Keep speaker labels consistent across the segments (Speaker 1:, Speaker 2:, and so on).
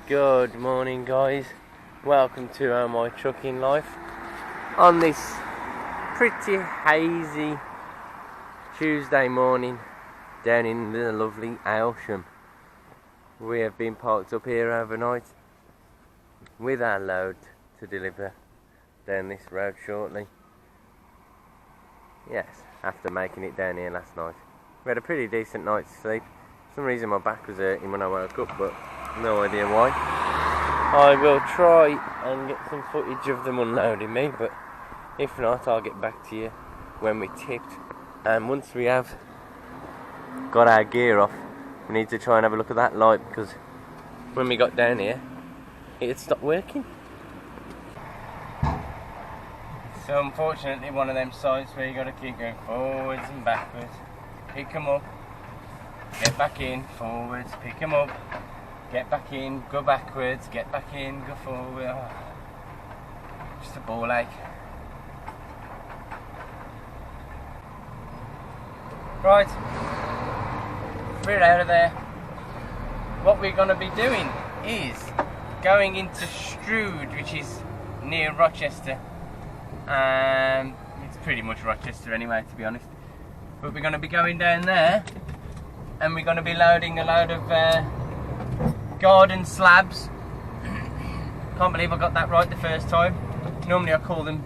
Speaker 1: Good morning, guys. Welcome to my trucking life on this pretty hazy Tuesday morning down in the lovely Aylsham. We have been parked up here overnight with our load to deliver down this road shortly. Yes, after making it down here last night. We had a pretty decent night's sleep. For some reason my back was hurting when I woke up, but no idea why. I will try and get some footage of them unloading me, but if not, I'll get back to you when we tipped. And once we have got our gear off, we need to try and have a look at that light, because when we got down here, it had stopped working. So unfortunately, one of them sites where you got to keep going forwards and backwards. Pick them up, get back in, forwards, pick them up, get back in, go backwards, get back in, go forward. Oh, just a ball ache. Right, we're out of there. What we're going to be doing is going into Strood, which is near Rochester. It's pretty much Rochester anyway, to be honest. But we're going to be going down there, and we're going to be loading a load of garden slabs. Can't believe I got that right the first time. Normally I call them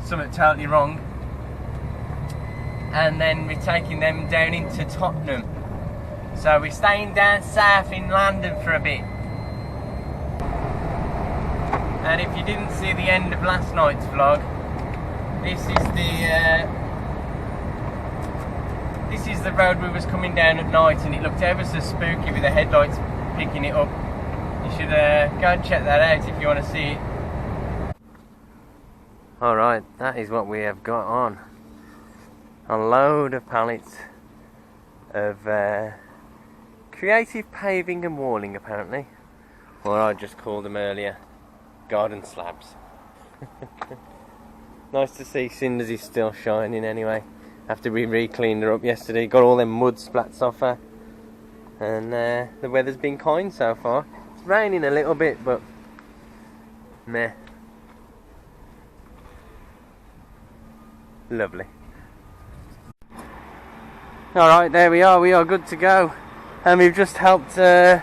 Speaker 1: something totally wrong. And then we're taking them down into Tottenham. So we're staying down south in London for a bit. And if you didn't see the end of last night's vlog, this is the road we was coming down at night, and it looked ever so spooky with the headlights picking it up. You should go and check that out if you want to see it. Alright, that is what we have got on. A load of pallets of creative paving and walling, apparently. Or I just called them earlier garden slabs. Nice to see Cinders is still shining anyway. After we re-cleaned her up yesterday, got all them mud splats off her. And the weather's been kind so far. It's raining a little bit, but meh. Lovely. Alright, there we are good to go. And we've just helped a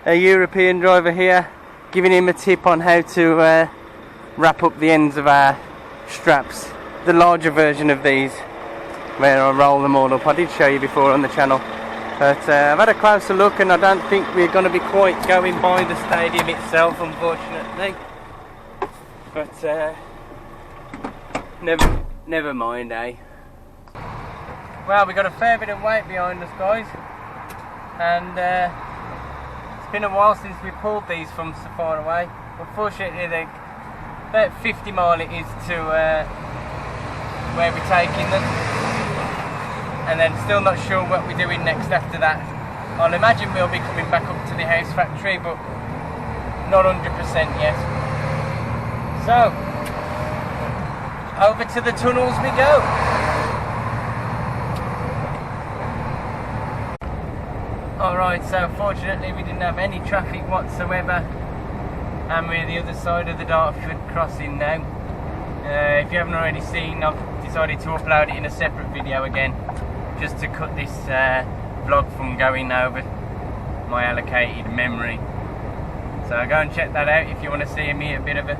Speaker 1: European driver here, giving him a tip on how to wrap up the ends of our straps. The larger version of these, where I roll them all up. I did show you before on the channel. But I've had a closer look, and I don't think we're going to be quite going by the stadium itself, unfortunately. But never mind, eh? Well, we've got a fair bit of weight behind us, guys, and it's been a while since we pulled these from so far away. Unfortunately, they're about 50 mile it is to where we're taking them, and then still not sure what we're doing next after that. I'll imagine we'll be coming back up to the house factory, but not 100% yet. So, over to the tunnels we go. Alright, so fortunately we didn't have any traffic whatsoever, and we're the other side of the Dartford crossing now. If you haven't already seen, I've decided to upload it in a separate video again, just to cut this vlog from going over my allocated memory. So go and check that out if you want to see me a bit of a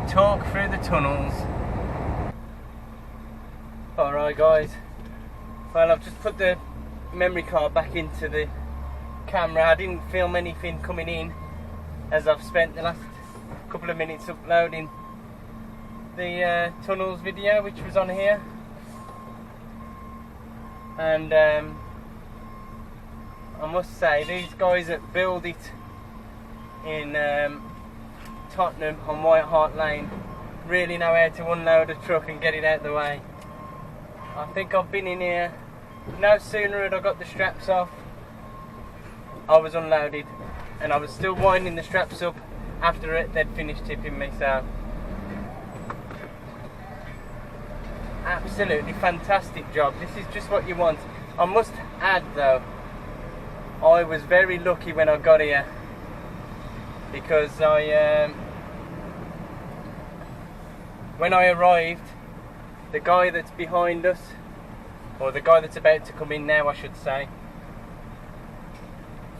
Speaker 1: talk through the tunnels. Alright guys, well, I've just put the memory card back into the camera. I didn't film anything coming in, as I've spent the last couple of minutes uploading the tunnels video which was on here. And I must say, these guys that build it in Tottenham on White Hart Lane really know how to unload a truck and get it out of the way. I think I've been in here, no sooner had I got the straps off, I was unloaded, and I was still winding the straps up after they'd finished tipping me. So absolutely fantastic job. This is just what you want. I must add though, I was very lucky when I got here. because when I arrived, the guy that's behind us, or the guy that's about to come in now I should say,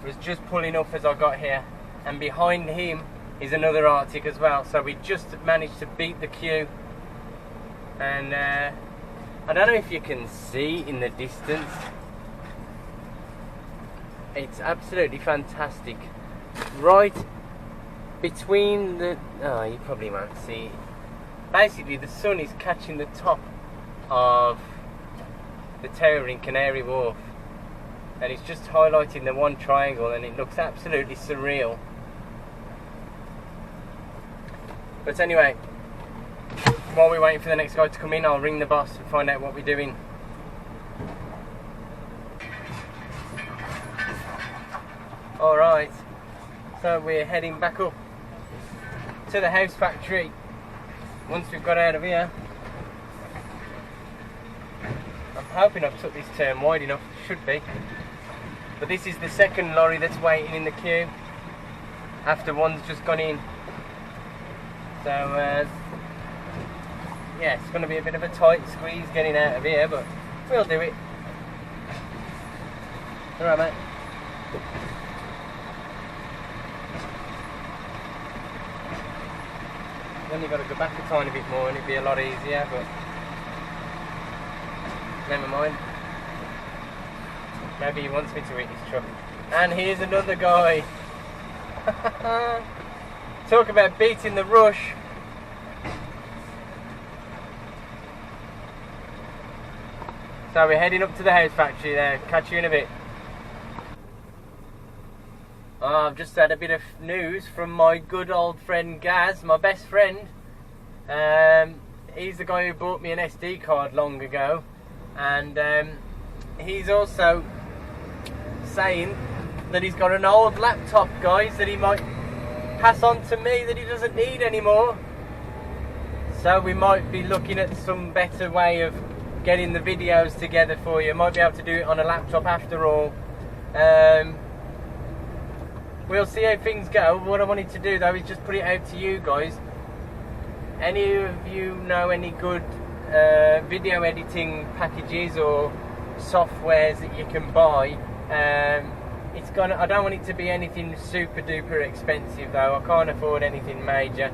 Speaker 1: was just pulling up as I got here, and behind him is another Arctic as well, so we just managed to beat the queue. And I don't know if you can see in the distance, it's absolutely fantastic. Right between the, oh, you probably won't see it. Basically the sun is catching the top of the tower in Canary Wharf, and it's just highlighting the one triangle, and it looks absolutely surreal. But anyway, while we're waiting for the next guy to come in, I'll ring the boss and find out what we're doing. Alright, so we're heading back up to the house factory once we've got out of here. I'm hoping I've took this turn wide enough, should be. But this is the second lorry that's waiting in the queue after one's just gone in. So yeah, it's going to be a bit of a tight squeeze getting out of here, but we'll do it. Alright, mate. Then you've got to go back a tiny bit more and it'd be a lot easier, but never mind. Maybe he wants me to eat his truck. And here's another guy. Talk about beating the rush. So we're heading up to the house factory there. Catch you in a bit. Oh, I've just had a bit of news from my good old friend Gaz, my best friend. He's the guy who bought me an SD card long ago, and he's also saying that he's got an old laptop, guys, that he might pass on to me that he doesn't need anymore. So we might be looking at some better way of getting the videos together for you. Might be able to do it on a laptop after all. We'll see how things go. What I wanted to do though is just put it out to you guys. Any of you know any good video editing packages or softwares that you can buy? I don't want it to be anything super duper expensive though. I can't afford anything major.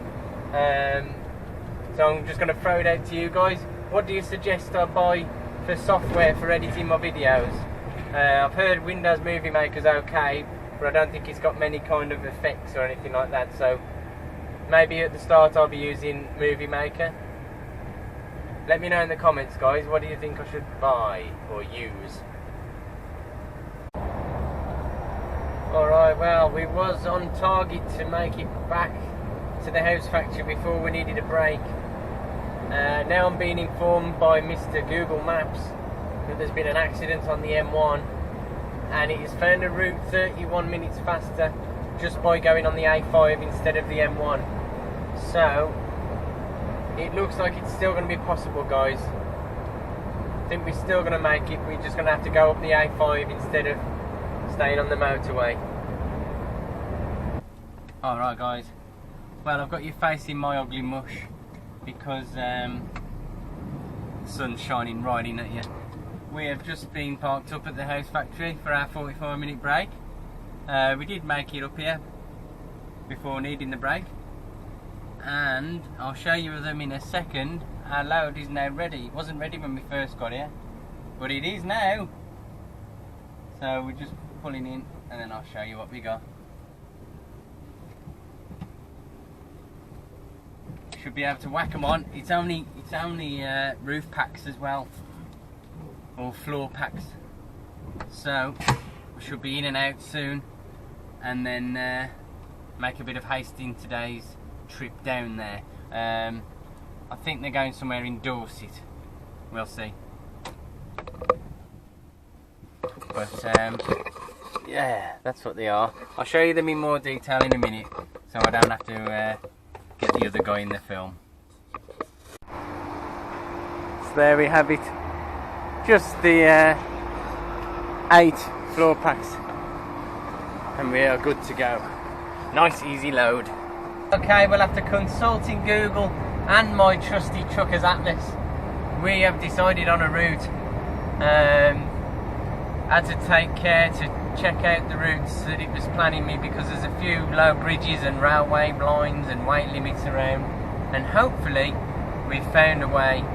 Speaker 1: So I'm just going to throw it out to you guys. What do you suggest I buy for software for editing my videos? I've heard Windows Movie Maker's okay, but I don't think it's got many kind of effects or anything like that, so maybe at the start I'll be using Movie Maker. Let me know in the comments, guys, what do you think I should buy or use? Alright, well, we was on target to make it back to the house factory before we needed a break. Now I'm being informed by Mr. Google Maps that there's been an accident on the M1, and it has found a route 31 minutes faster just by going on the A5 instead of the M1. So it looks like it's still going to be possible, guys. I think we're still going to make it. We're just going to have to go up the A5 instead of staying on the motorway. Alright, guys, well, I've got you facing my ugly mush because the sun's shining right in at you. We have just been parked up at the house factory for our 45-minute break. We did make it up here before needing the break, and I'll show you them in a second. Our load is now ready. It wasn't ready when we first got here, but it is now. So we're just pulling in and then I'll show you what we got. Should be able to whack them on. It's only roof packs as well, or floor packs, so we should be in and out soon, and then make a bit of haste in today's trip down there. I think they're going somewhere in Dorset. We'll see. But yeah, that's what they are. I'll show you them in more detail in a minute, so I don't have to get the other guy in the film. So there we have it. Just the 8 floor packs, and we are good to go. Nice easy load. Okay, well, after consulting Google and my trusty Truckers Atlas, we have decided on a route. Had to take care to check out the routes that it was planning me, because there's a few low bridges and railway lines and weight limits around, and hopefully we've found a way.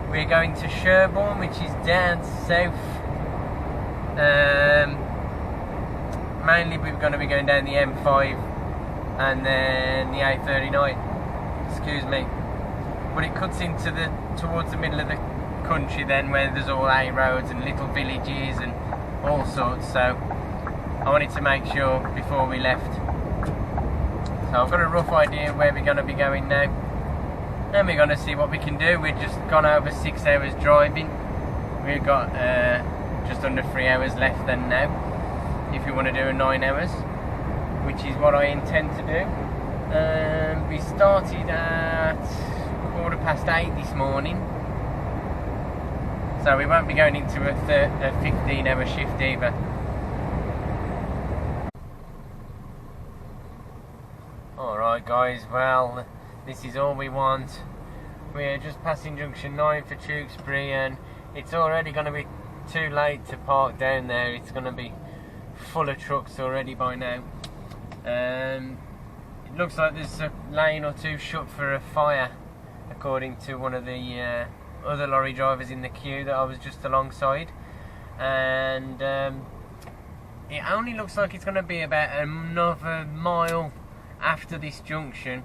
Speaker 1: We're going to Sherborne, which is down south. Mainly we're going to be going down the M5 and then the A39, excuse me, but it cuts into towards the middle of the country then, where there's all A roads and little villages and all sorts. So I wanted to make sure before we left. So I've got a rough idea where we're going to be going now, and we're going to see what we can do. We've just gone over 6 hours driving. We've got just under 3 hours left then now, if we want to do a 9 hours, which is what I intend to do. We started at 8:15 this morning, so we won't be going into a 15-hour shift either. Alright guys, well, this is all we want. We're just passing junction 9 for Tewkesbury, and it's already going to be too late to park down there. It's going to be full of trucks already by now. It looks like there's a lane or two shut for a fire, according to one of the other lorry drivers in the queue that I was just alongside. And it only looks like it's going to be about another mile after this junction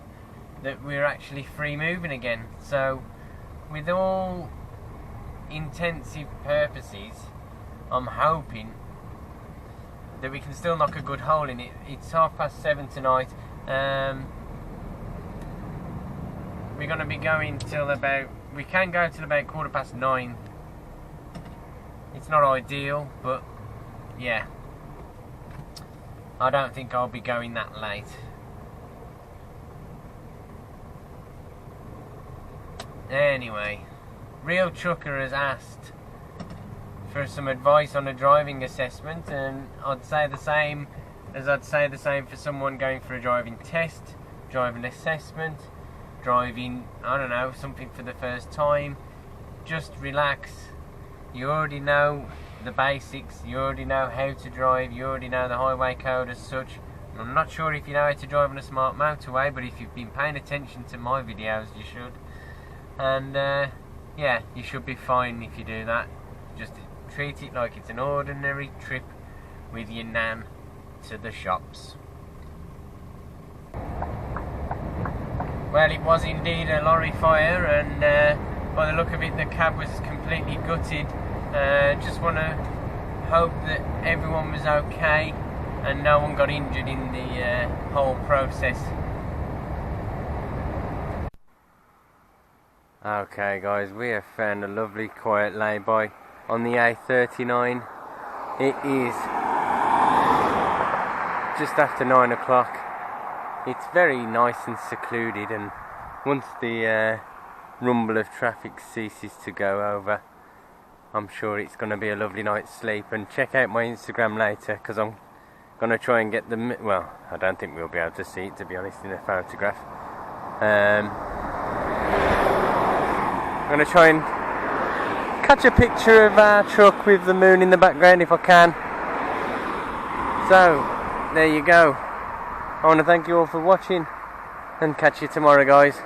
Speaker 1: that we're actually free moving again. So with all intensive purposes, I'm hoping that we can still knock a good hole in it. It's 7:30 tonight. We're going to be going till about, we can go till about 9:15. It's not ideal, but yeah, I don't think I'll be going that late. Anyway, Real Trucker has asked for some advice on a driving assessment, and I'd say the same for someone going for a driving test, driving assessment, driving, I don't know, something for the first time. Just relax. You already know the basics, you already know how to drive, you already know the highway code as such. I'm not sure if you know how to drive on a smart motorway, but if you've been paying attention to my videos, you should. And yeah, you should be fine if you do that. Just treat it like it's an ordinary trip with your nan to the shops. Well, it was indeed a lorry fire, and by the look of it, the cab was completely gutted. Just want to hope that everyone was okay and no one got injured in the whole process. Okay guys, we have found a lovely quiet lay-by on the A39. It is just after 9 o'clock. It's very nice and secluded, and once the rumble of traffic ceases to go over, I'm sure it's going to be a lovely night's sleep. And check out my Instagram later, because I'm going to try and get the, well, I don't think we'll be able to see it, to be honest, in a photograph. I'm going to try and catch a picture of our truck with the moon in the background if I can. So, there you go. I want to thank you all for watching, and catch you tomorrow guys.